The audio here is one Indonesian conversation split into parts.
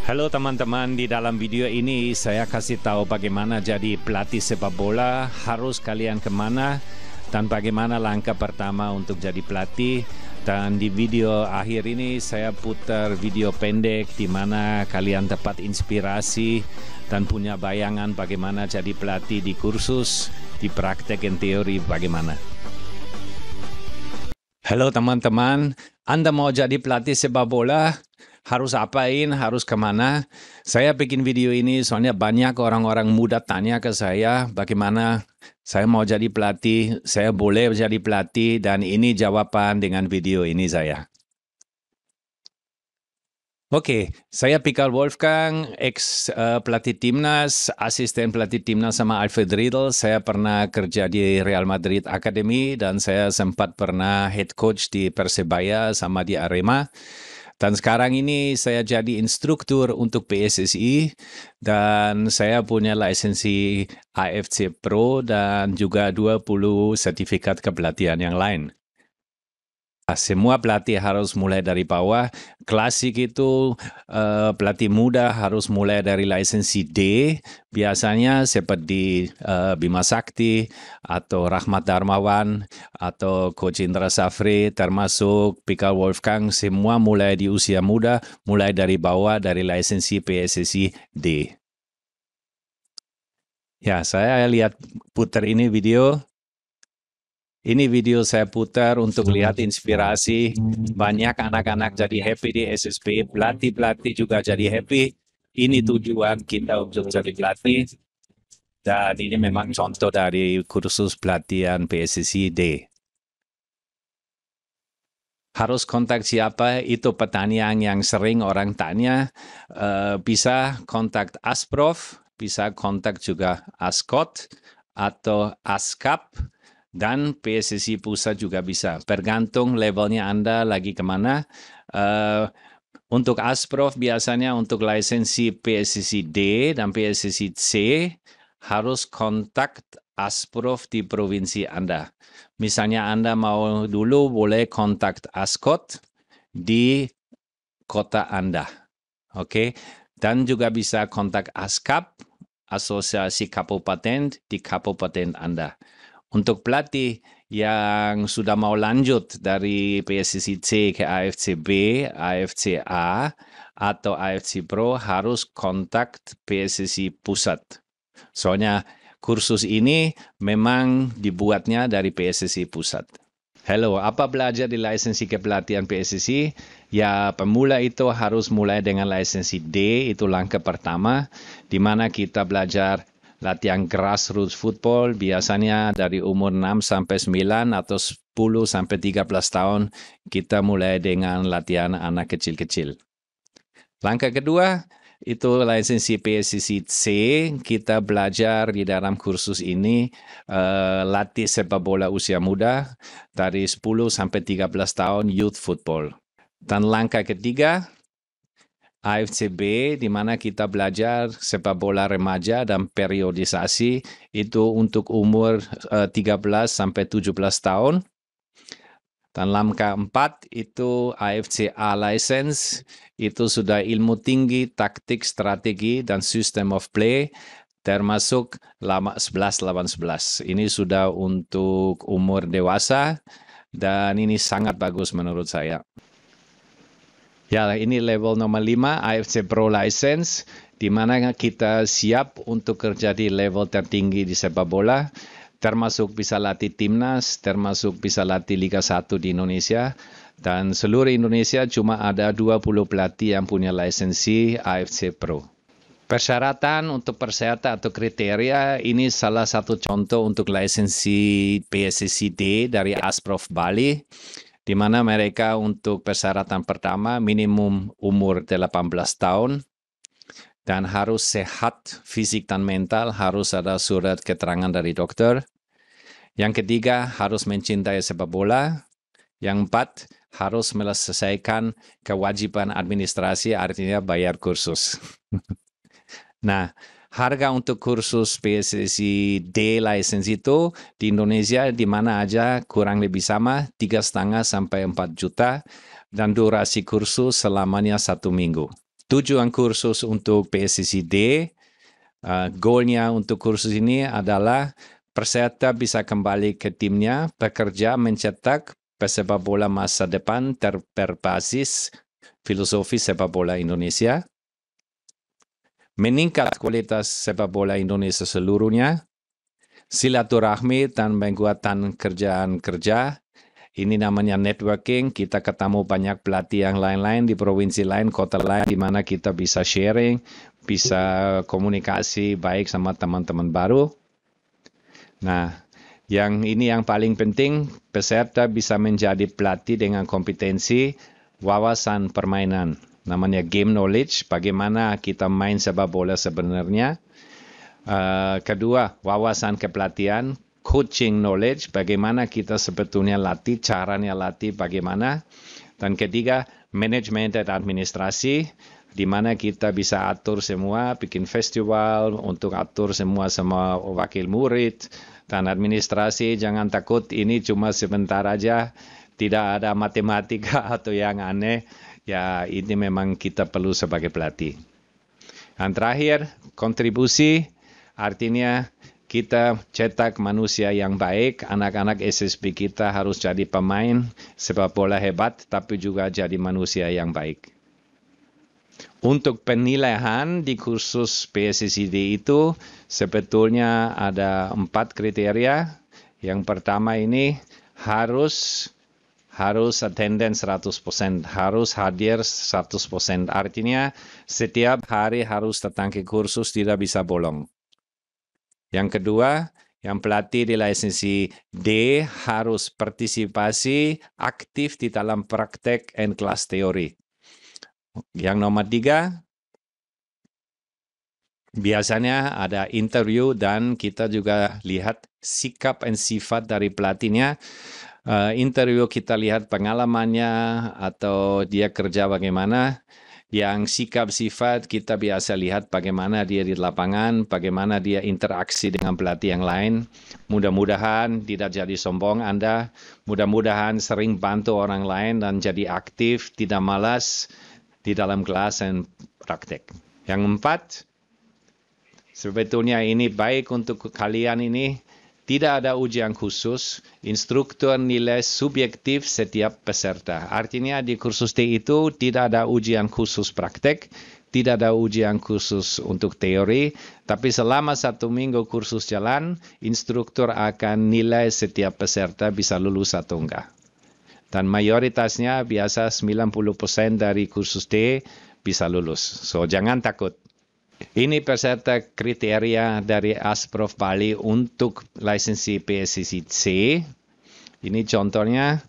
Halo teman-teman, di dalam video ini saya kasih tahu bagaimana jadi pelatih sepak bola, harus kalian kemana, dan bagaimana langkah pertama untuk jadi pelatih. Dan di video akhir ini saya putar video pendek di mana kalian dapat inspirasi dan punya bayangan bagaimana jadi pelatih di kursus, di praktek dan teori bagaimana. Halo teman-teman, Anda mau jadi pelatih sepak bola? Harus apain, harus kemana? Saya bikin video ini soalnya banyak orang-orang muda tanya ke saya bagaimana saya mau jadi pelatih, saya boleh jadi pelatih, dan ini jawaban dengan video ini saya. Oke, saya Pikal Wolfgang, pelatih timnas, asisten pelatih timnas sama Alfred Riedel. Saya pernah kerja di Real Madrid Academy dan saya sempat pernah head coach di Persebaya sama di Arema. Dan sekarang ini saya jadi instruktur untuk PSSI dan saya punya lisensi AFC Pro dan juga 20 sertifikat kepelatihan yang lain. Semua pelatih harus mulai dari bawah. Klasik itu pelatih muda harus mulai dari lisensi D, biasanya seperti Bima Sakti atau Rahmat Darmawan atau Coach Indra Safri, termasuk Pikal Wolfgang, semua mulai di usia muda, mulai dari bawah dari lisensi PSSI D. Ya, saya lihat putar ini video. Ini video saya putar untuk lihat inspirasi. Banyak anak-anak jadi happy di SSB, pelatih-pelatih juga jadi happy. Ini tujuan kita untuk jadi pelatih. Dan ini memang contoh dari kursus pelatihan PSSI D. Harus kontak siapa? Itu pertanyaan yang sering orang tanya. Bisa kontak Asprof, bisa kontak juga Ascot atau Askap. Dan PSSI Pusat juga bisa, tergantung levelnya Anda lagi kemana. Untuk Asprof biasanya untuk lisensi PSSI D dan PSSI C harus kontak Asprof di provinsi Anda. Misalnya Anda mau dulu boleh kontak Ascot di kota Anda. Oke. Dan juga bisa kontak Askap, Asosiasi Kabupaten di kabupaten Anda. Untuk pelatih yang sudah mau lanjut dari PSSI C ke AFC B, AFC A, atau AFC Pro harus kontak PSSI Pusat. Soalnya kursus ini memang dibuatnya dari PSSI Pusat. Halo, apa belajar di lisensi kepelatihan PSSI? Ya, pemula itu harus mulai dengan lisensi D, itu langkah pertama, di mana kita belajar latihan grassroots football biasanya dari umur 6 sampai 9 atau 10 sampai 13 tahun kita mulai dengan latihan anak kecil-kecil. Langkah kedua itu lisensi PSSI C, kita belajar di dalam kursus ini latih sepak bola usia muda dari 10 sampai 13 tahun youth football. Dan langkah ketiga AFC B, di mana kita belajar sepak bola remaja dan periodisasi itu untuk umur 13 sampai 17 tahun. Dan langkah 4 itu AFC A license, itu sudah ilmu tinggi, taktik, strategi, dan system of play, termasuk 11 lawan 11. Ini sudah untuk umur dewasa, dan ini sangat bagus menurut saya. Ya, ini level nomor 5, AFC Pro License, di mana kita siap untuk kerja di level tertinggi di sepak bola, termasuk bisa latih timnas, termasuk bisa latih Liga 1 di Indonesia, dan seluruh Indonesia cuma ada 20 pelatih yang punya lisensi AFC Pro. Persyaratan untuk persyaratan atau kriteria, ini salah satu contoh untuk lisensi PSSI D dari Asprof Bali, di mana mereka untuk persyaratan pertama minimum umur 18 tahun dan harus sehat fisik dan mental, harus ada surat keterangan dari dokter. Yang ketiga, harus mencintai sepak bola. Yang 4, harus menyelesaikan kewajiban administrasi, artinya bayar kursus. Nah, harga untuk kursus PSSI D license itu di Indonesia di mana aja kurang lebih sama, 3,5 sampai 4 juta dan durasi kursus selamanya 1 minggu. Tujuan kursus untuk PSCD, goalnya untuk kursus ini adalah peserta bisa kembali ke timnya, bekerja mencetak pesepak bola masa depan berbasis filosofi sepak bola Indonesia, meningkat kualitas sepak bola Indonesia seluruhnya, silaturahmi dan penguatan kerjaan kerja. Ini namanya networking, kita ketemu banyak pelatih yang lain-lain di provinsi lain, kota lain, di mana kita bisa sharing, bisa komunikasi baik sama teman-teman baru. Nah, yang paling penting, peserta bisa menjadi pelatih dengan kompetensi wawasan permainan. Namanya game knowledge, bagaimana kita main sepak bola sebenarnya. Kedua, wawasan kepelatihan, coaching knowledge, bagaimana kita sebetulnya latih, caranya latih bagaimana. Dan ketiga, manajemen dan administrasi, di mana kita bisa atur semua, bikin festival, untuk atur semua sama wakil murid, dan administrasi, jangan takut, ini cuma sebentar aja, tidak ada matematika atau yang aneh, ya ini memang kita perlu sebagai pelatih. Dan terakhir, kontribusi, artinya kita cetak manusia yang baik, anak-anak SSB kita harus jadi pemain sepak bola hebat, tapi juga jadi manusia yang baik. Untuk penilaian di kursus PSCD itu sebetulnya ada 4 kriteria. Yang pertama ini harus attendance 100%, harus hadir 100%. Artinya setiap hari harus datang ke kursus, tidak bisa bolong. Yang kedua, yang pelatih di lisensi D harus partisipasi aktif di dalam praktek and kelas teori. Yang nomor 3, biasanya ada interview dan kita juga lihat sikap dan sifat dari pelatihnya. Interview kita lihat pengalamannya atau dia kerja bagaimana. Yang sikap sifat kita biasa lihat bagaimana dia di lapangan, bagaimana dia interaksi dengan pelatih yang lain. Mudah-mudahan tidak jadi sombong Anda, mudah-mudahan sering bantu orang lain dan jadi aktif, tidak malas di dalam kelas dan praktek. Yang 4, sebetulnya ini baik untuk kalian ini, tidak ada ujian khusus, instruktur nilai subjektif setiap peserta. Artinya di kursus T itu tidak ada ujian khusus praktek, tidak ada ujian khusus untuk teori, tapi selama 1 minggu kursus jalan, instruktur akan nilai setiap peserta bisa lulus atau enggak. Dan mayoritasnya biasa 90% dari kursus T bisa lulus. So jangan takut. Ini peserta kriteria dari Asprof Bali untuk lisensi PSCC. Ini contohnya,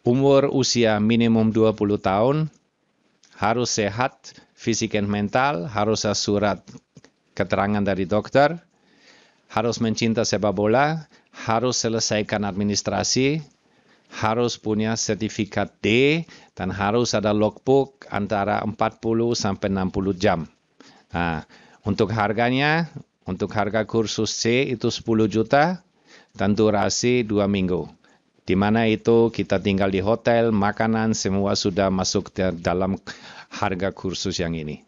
umur usia minimum 20 tahun, harus sehat, fisik dan mental, harus surat keterangan dari dokter, harus mencinta sepak bola, harus selesaikan administrasi, harus punya sertifikat D, dan harus ada logbook antara 40 sampai 60 jam. Nah, untuk harganya, untuk harga kursus C itu 10 juta dan durasi 2 minggu. Di mana itu kita tinggal di hotel, makanan, semua sudah masuk dalam harga kursus yang ini.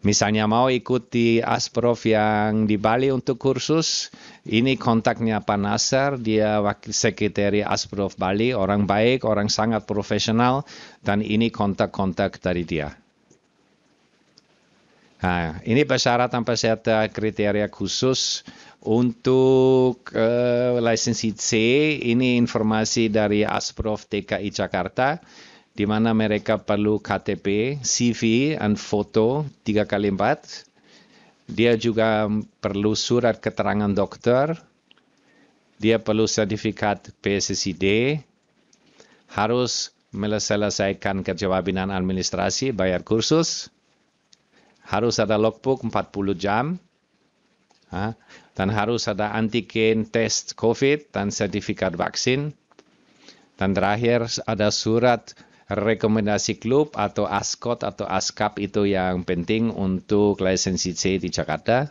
Misalnya mau ikuti Asprof yang di Bali untuk kursus, ini kontaknya Pak Nasar, dia wakil sekretari Asprof Bali, orang baik, orang sangat profesional, dan ini kontak-kontak dari dia. Nah, ini persyaratan peserta kriteria khusus untuk lisensi C. Ini informasi dari Asprof DKI Jakarta, di mana mereka perlu KTP, CV, dan foto 3x4. Dia juga perlu surat keterangan dokter. Dia perlu sertifikat PSCD. Harus menyelesaikan kewajiban administrasi, bayar kursus. Harus ada logbook 40 jam, dan harus ada antigen tes COVID dan sertifikat vaksin. Dan terakhir ada surat rekomendasi klub atau ASCOT atau ASCAP, itu yang penting untuk lisensi C di Jakarta.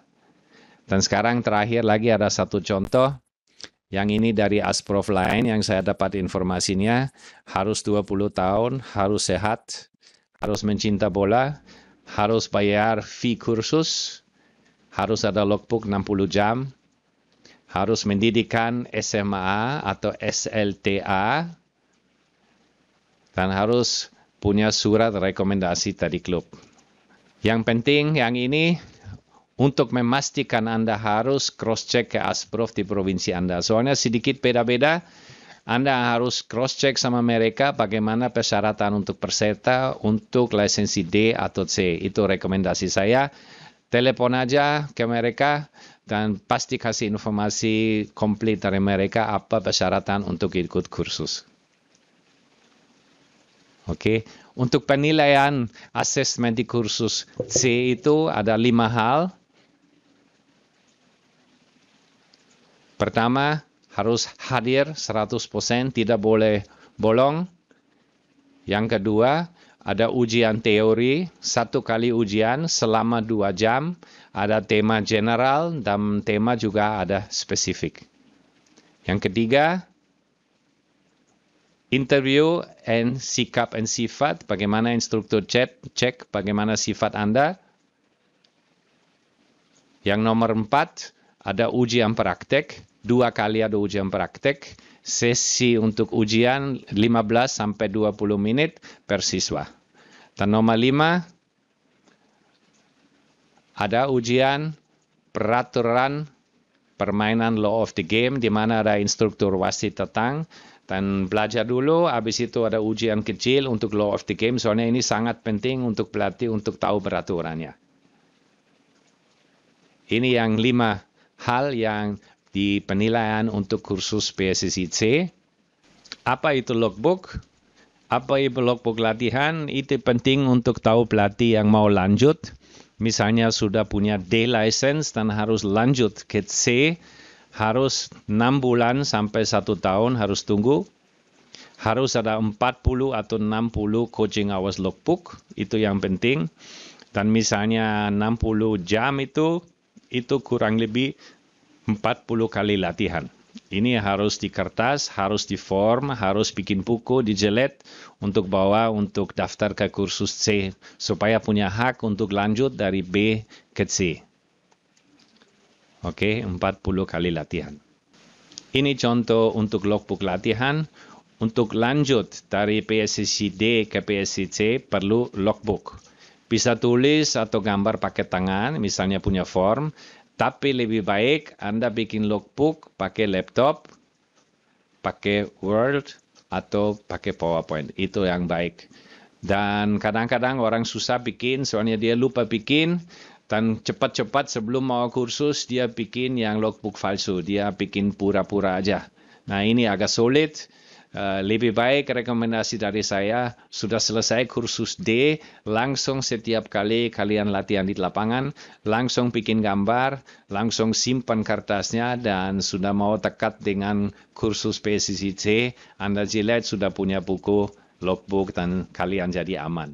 Dan sekarang terakhir lagi ada satu contoh, yang ini dari Asprof lain yang saya dapat informasinya, harus 20 tahun, harus sehat, harus mencinta bola, harus bayar fee kursus, harus ada logbook 60 jam, harus mendirikan SMA atau SLTA, dan harus punya surat rekomendasi dari klub. Yang penting yang ini, untuk memastikan Anda harus cross-check ke Asprof di provinsi Anda. Soalnya sedikit beda-beda, Anda harus cross-check sama mereka bagaimana persyaratan untuk peserta untuk lisensi D atau C. Itu rekomendasi saya. Telepon aja ke mereka dan pasti kasih informasi komplit dari mereka apa persyaratan untuk ikut kursus. Oke, untuk penilaian asesmen di kursus C itu ada 5 hal. Pertama, harus hadir 100%, tidak boleh bolong. Yang kedua, ada ujian teori, 1 kali ujian selama 2 jam. Ada tema general dan tema juga ada spesifik. Yang ketiga, interview and sikap and sifat, bagaimana instruktur cek bagaimana sifat Anda. Yang nomor 4, ada ujian praktek, 2 kali ada ujian praktek, sesi untuk ujian 15 sampai 20 menit per siswa. Dan nomor 5, ada ujian peraturan permainan law of the game, di mana ada instruktur wasit datang, dan belajar dulu, habis itu ada ujian kecil untuk law of the game, soalnya ini sangat penting untuk pelatih untuk tahu peraturannya. Ini yang 5 hal yang di penilaian untuk kursus PSSI C. Apa itu logbook? Apa itu logbook latihan? Itu penting untuk tahu pelatih yang mau lanjut. Misalnya sudah punya D license dan harus lanjut ke C, harus 6 bulan sampai 1 tahun harus tunggu. Harus ada 40 atau 60 coaching hours logbook, itu yang penting. Dan misalnya 60 jam itu kurang lebih 40 kali latihan. Ini harus di kertas, harus di form, harus bikin buku, dijelet untuk bawa untuk daftar ke kursus C, supaya punya hak untuk lanjut dari B ke C. Oke, 40 kali latihan. Ini contoh untuk logbook latihan. Untuk lanjut dari PSSI D ke PSSI C perlu logbook. Bisa tulis atau gambar pakai tangan, misalnya punya form. Tapi lebih baik Anda bikin logbook pakai laptop, pakai Word, atau pakai PowerPoint. Itu yang baik. Dan kadang-kadang orang susah bikin, soalnya dia lupa bikin. Dan cepat-cepat sebelum mau kursus, dia bikin yang logbook palsu. Dia bikin pura-pura aja. Nah, ini agak sulit. Lebih baik rekomendasi dari saya, sudah selesai kursus D, langsung setiap kali kalian latihan di lapangan, langsung bikin gambar, langsung simpan kertasnya, dan sudah mau dekat dengan kursus PSSI C, Anda jilat sudah punya buku, logbook, dan kalian jadi aman.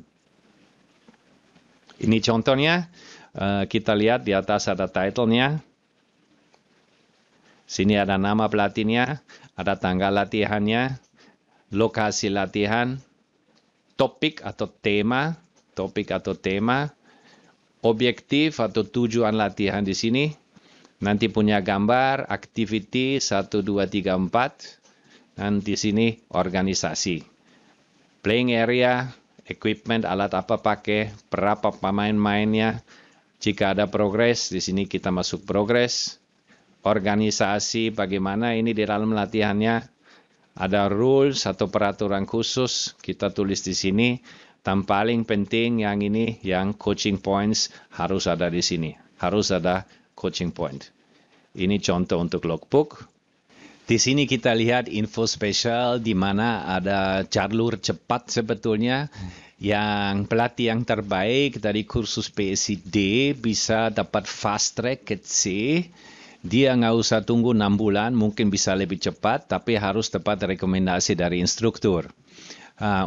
Ini contohnya, kita lihat di atas ada title-nya. Sini ada nama pelatihnya, ada tanggal latihannya, lokasi latihan, topik atau tema, objektif atau tujuan latihan di sini. Nanti punya gambar, activity 1, 2, 3, 4. Dan di sini organisasi. Playing area, equipment, alat apa pakai, berapa pemain-mainnya. Jika ada progres, di sini kita masuk progres. Organisasi, bagaimana ini di dalam latihannya. Ada rules atau peraturan khusus, kita tulis di sini. Dan paling penting yang ini, yang coaching points harus ada di sini. Harus ada coaching point. Ini contoh untuk logbook. Di sini kita lihat info spesial di mana ada jalur cepat sebetulnya. Yang pelatih yang terbaik dari kursus PSSI D bisa dapat fast track ke C. Dia nggak usah tunggu 6 bulan, mungkin bisa lebih cepat, tapi harus dapat rekomendasi dari instruktur.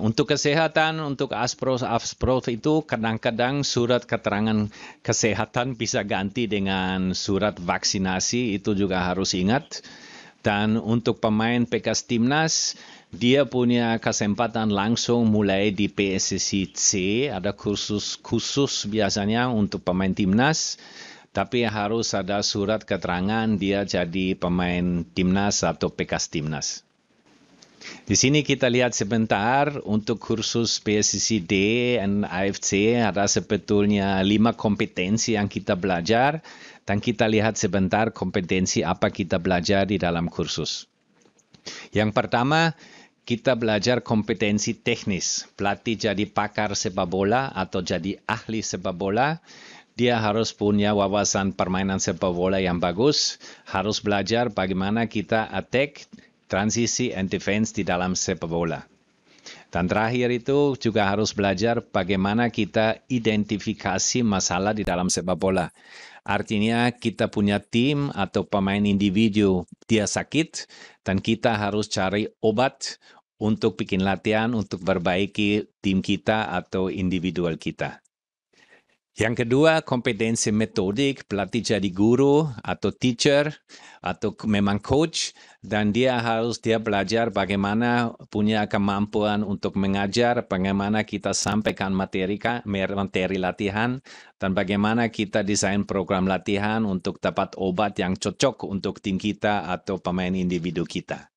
Untuk kesehatan, untuk Asprof itu kadang-kadang surat keterangan kesehatan bisa ganti dengan surat vaksinasi, itu juga harus ingat. Dan untuk pemain Pekas Timnas, dia punya kesempatan langsung mulai di PSSI C, ada kursus khusus biasanya untuk pemain Timnas, tapi harus ada surat keterangan dia jadi pemain Timnas atau Pekas Timnas. Di sini kita lihat sebentar untuk kursus PSSI D dan AFC ada sebetulnya 5 kompetensi yang kita belajar dan kita lihat sebentar kompetensi apa kita belajar di dalam kursus. Yang pertama, kita belajar kompetensi teknis. Pelatih jadi pakar sepak bola atau jadi ahli sepak bola, dia harus punya wawasan permainan sepak bola yang bagus, harus belajar bagaimana kita attack, transisi, and defense di dalam sepak bola. Dan terakhir itu juga harus belajar bagaimana kita identifikasi masalah di dalam sepak bola. Artinya kita punya tim atau pemain individu dia sakit dan kita harus cari obat untuk bikin latihan untuk perbaiki tim kita atau individual kita. Yang kedua, kompetensi metodik, pelatih jadi guru atau teacher atau memang coach dan dia belajar bagaimana punya kemampuan untuk mengajar, bagaimana kita sampaikan materi latihan dan bagaimana kita desain program latihan untuk dapat obat yang cocok untuk tim kita atau pemain individu kita.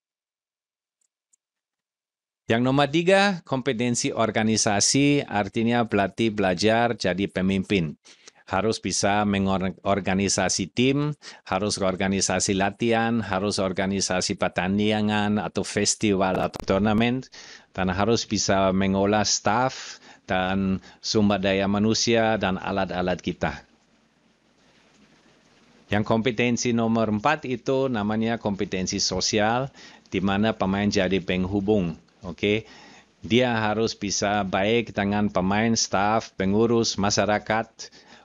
Yang nomor 3, kompetensi organisasi, artinya pelatih belajar jadi pemimpin. Harus bisa mengorganisasi tim, harus organisasi latihan, harus organisasi pertandingan atau festival atau turnamen, dan harus bisa mengolah staf dan sumber daya manusia dan alat-alat kita. Yang kompetensi nomor 4 itu namanya kompetensi sosial, di mana pemain jadi penghubung. Oke, dia harus bisa baik dengan pemain, staf, pengurus, masyarakat,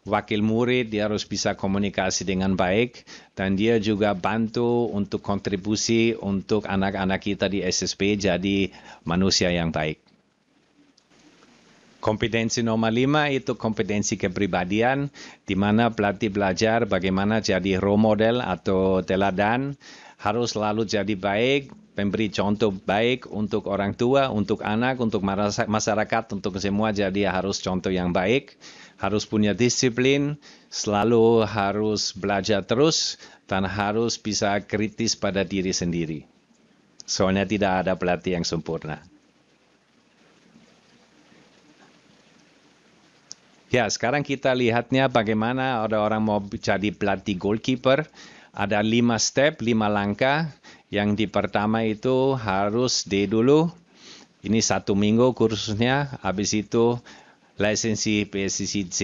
wakil murid, dia harus bisa komunikasi dengan baik, dan dia juga bantu untuk kontribusi untuk anak-anak kita di SSB jadi manusia yang baik. Kompetensi nomor 5 itu kompetensi kepribadian, di mana pelatih belajar bagaimana jadi role model atau teladan, harus selalu jadi baik, memberi contoh baik untuk orang tua, untuk anak, untuk masyarakat, untuk semua. Jadi harus contoh yang baik, harus punya disiplin, selalu harus belajar terus, dan harus bisa kritis pada diri sendiri. Soalnya tidak ada pelatih yang sempurna. Ya, sekarang kita lihatnya bagaimana ada orang mau jadi pelatih goalkeeper. Ada 5 step, 5 langkah. Yang di pertama itu harus D dulu. Ini 1 minggu kursusnya. Habis itu lisensi PSSI C.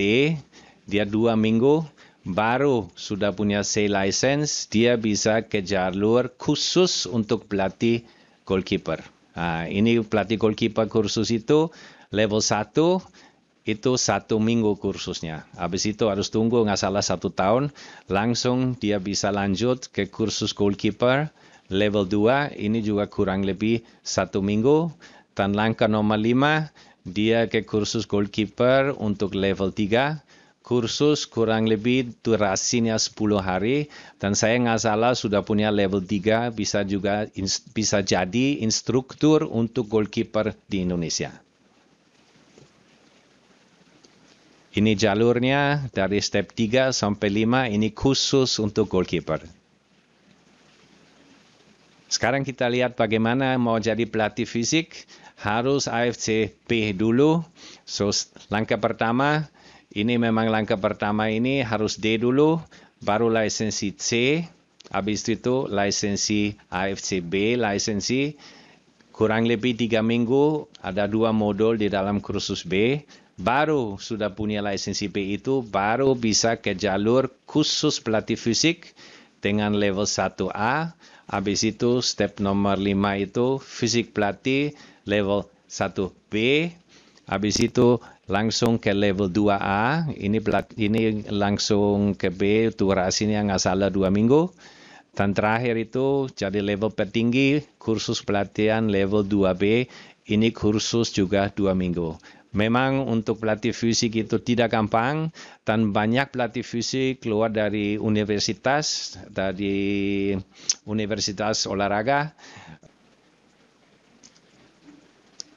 Dia 2 minggu. Baru sudah punya C license. Dia bisa ke jalur khusus untuk pelatih goalkeeper. Nah, ini pelatih goalkeeper kursus itu level 1. Itu 1 minggu kursusnya. Habis itu harus tunggu nggak salah 1 tahun. Langsung dia bisa lanjut ke kursus goalkeeper level 2. Ini juga kurang lebih 1 minggu. Dan langkah nomor 5, dia ke kursus goalkeeper untuk level 3. Kursus kurang lebih durasinya 10 hari. Dan saya nggak salah sudah punya level 3. Bisa jadi instruktur untuk goalkeeper di Indonesia. Ini jalurnya dari step 3 sampai 5, ini khusus untuk goalkeeper. Sekarang kita lihat bagaimana mau jadi pelatih fisik, harus AFC B dulu. So, langkah pertama, ini memang langkah pertama ini harus D dulu, baru lisensi C, habis itu lisensi AFC B, lisensi, kurang lebih 3 minggu, ada 2 modul di dalam kursus B. Baru sudah punya lisensi B itu, baru bisa ke jalur khusus pelatih fisik dengan level 1A. Habis itu step nomor 5 itu fisik pelatih level 1B. Habis itu langsung ke level 2A. Ini langsung ke B, durasinya nggak salah 2 minggu. Dan terakhir itu jadi level tertinggi, kursus pelatihan level 2B. Ini kursus juga 2 minggu. Memang untuk pelatih fisik itu tidak gampang dan banyak pelatih fisik keluar dari universitas olahraga.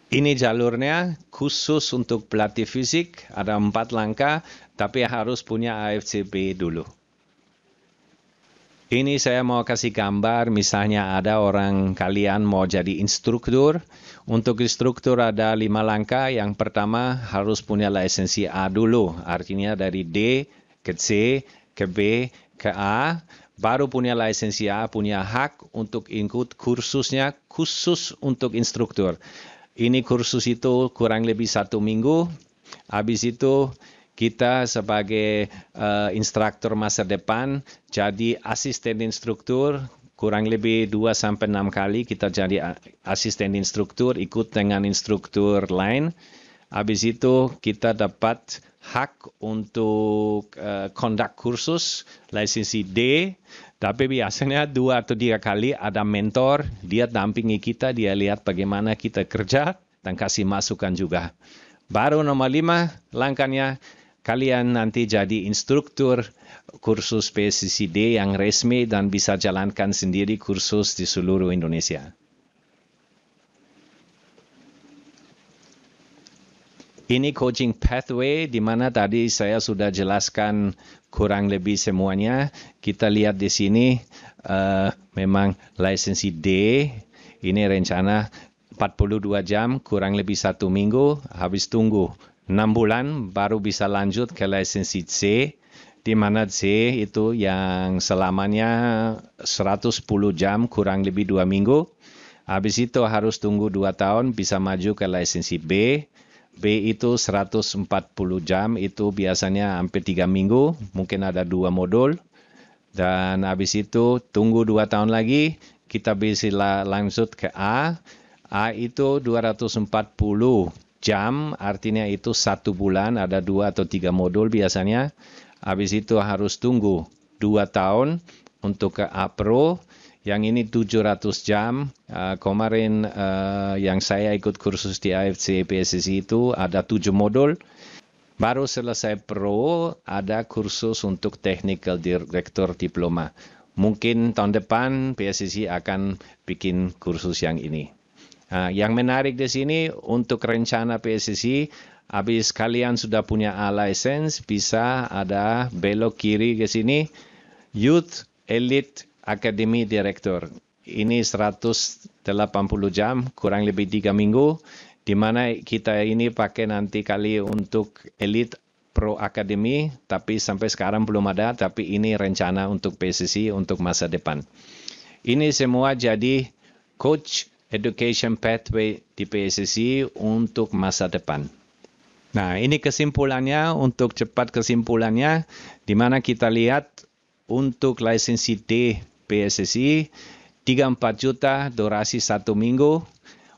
Ini jalurnya khusus untuk pelatih fisik, ada 4 langkah, tapi harus punya AFCB dulu. Ini saya mau kasih gambar, misalnya ada orang kalian mau jadi instruktur. Untuk instruktur ada 5 langkah. Yang pertama harus punya lisensi A dulu. Artinya dari D ke C ke B ke A. Baru punya lisensi A, punya hak untuk ikut kursusnya khusus untuk instruktur. Ini kursus itu kurang lebih 1 minggu. Habis itu kita sebagai instruktur masa depan jadi asisten instruktur kurang lebih 2-6 kali kita jadi asisten instruktur ikut dengan instruktur lain. Habis itu kita dapat hak untuk conduct kursus lisensi D. Tapi biasanya 2 atau 3 kali ada mentor, dia dampingi kita, dia lihat bagaimana kita kerja dan kasih masukan juga. Baru nomor 5 langkahnya, kalian nanti jadi instruktur kursus PSCD yang resmi dan bisa jalankan sendiri kursus di seluruh Indonesia. Ini coaching pathway di mana tadi saya sudah jelaskan kurang lebih semuanya. Kita lihat di sini memang lisensi D. Ini rencana 42 jam kurang lebih 1 minggu. Habis tunggu 6 bulan baru bisa lanjut ke lisensi C. Di mana C itu yang selamanya 110 jam kurang lebih 2 minggu. Habis itu harus tunggu 2 tahun bisa maju ke lisensi B. B itu 140 jam, itu biasanya hampir 3 minggu, mungkin ada 2 modul. Dan habis itu tunggu 2 tahun lagi, kita bisa lanjut ke A. A itu 240 jam, artinya itu 1 bulan, ada 2 atau 3 modul biasanya. Habis itu harus tunggu 2 tahun untuk ke A Pro. Yang ini 700 jam. Kemarin yang saya ikut kursus di AFC PSSI itu ada 7 modul. Baru selesai Pro ada kursus untuk Technical Director Diploma. Mungkin tahun depan PSSI akan bikin kursus yang ini. Yang menarik di sini untuk rencana PSSI, habis kalian sudah punya A license, bisa ada belok kiri ke sini, Youth Elite Academy Director. Ini 180 jam, kurang lebih 3 minggu, di mana kita ini pakai nanti kali untuk Elite Pro Academy, tapi sampai sekarang belum ada, tapi ini rencana untuk PSSI untuk masa depan. Ini semua jadi Coach Education Pathway di PSSI untuk masa depan. Nah, ini kesimpulannya, untuk cepat kesimpulannya, di mana kita lihat untuk lisensi D PSSI 34 juta durasi 1 minggu.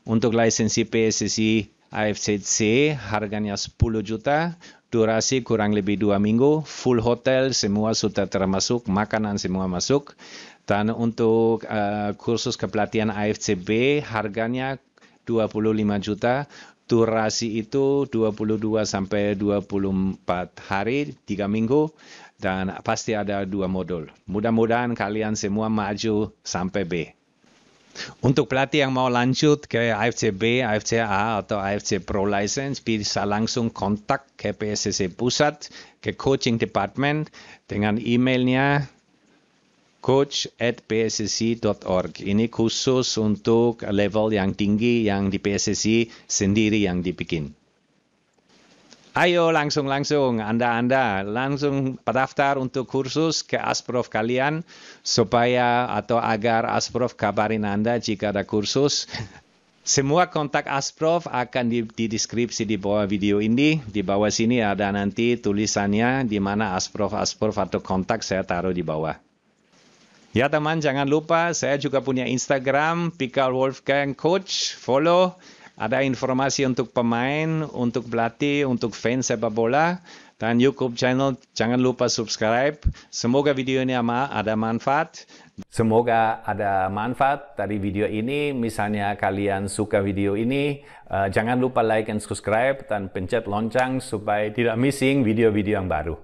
Untuk lisensi PSSI AFCC harganya 10 juta, durasi kurang lebih 2 minggu, full hotel semua sudah termasuk, makanan semua masuk. Dan untuk kursus kepelatihan AFCB harganya 25 juta, durasi itu 22 sampai 24 hari, 3 minggu. Dan pasti ada 2 modul. Mudah-mudahan kalian semua maju sampai B. Untuk pelatih yang mau lanjut ke AFC B, AFC A atau AFC Pro License, bisa langsung kontak ke PSSI Pusat, ke Coaching Department dengan emailnya coach@pssi.org. Ini khusus untuk level yang tinggi yang di PSSI sendiri yang dibikin. Ayo langsung Anda langsung daftar untuk kursus ke Asprof kalian supaya atau agar Asprof kabarin Anda jika ada kursus. Semua kontak Asprof akan di deskripsi di bawah video ini. Di bawah sini ada nanti tulisannya di mana Asprof atau kontak saya taruh di bawah. Ya teman, jangan lupa saya juga punya Instagram Pikal Wolfgang Coach, follow. ada informasi untuk pemain, untuk pelatih, untuk fans sepak bola, dan YouTube channel jangan lupa subscribe. Semoga video ini ada manfaat. Semoga ada manfaat dari video ini. Misalnya kalian suka video ini, jangan lupa like and subscribe dan pencet lonceng supaya tidak missing video-video yang baru.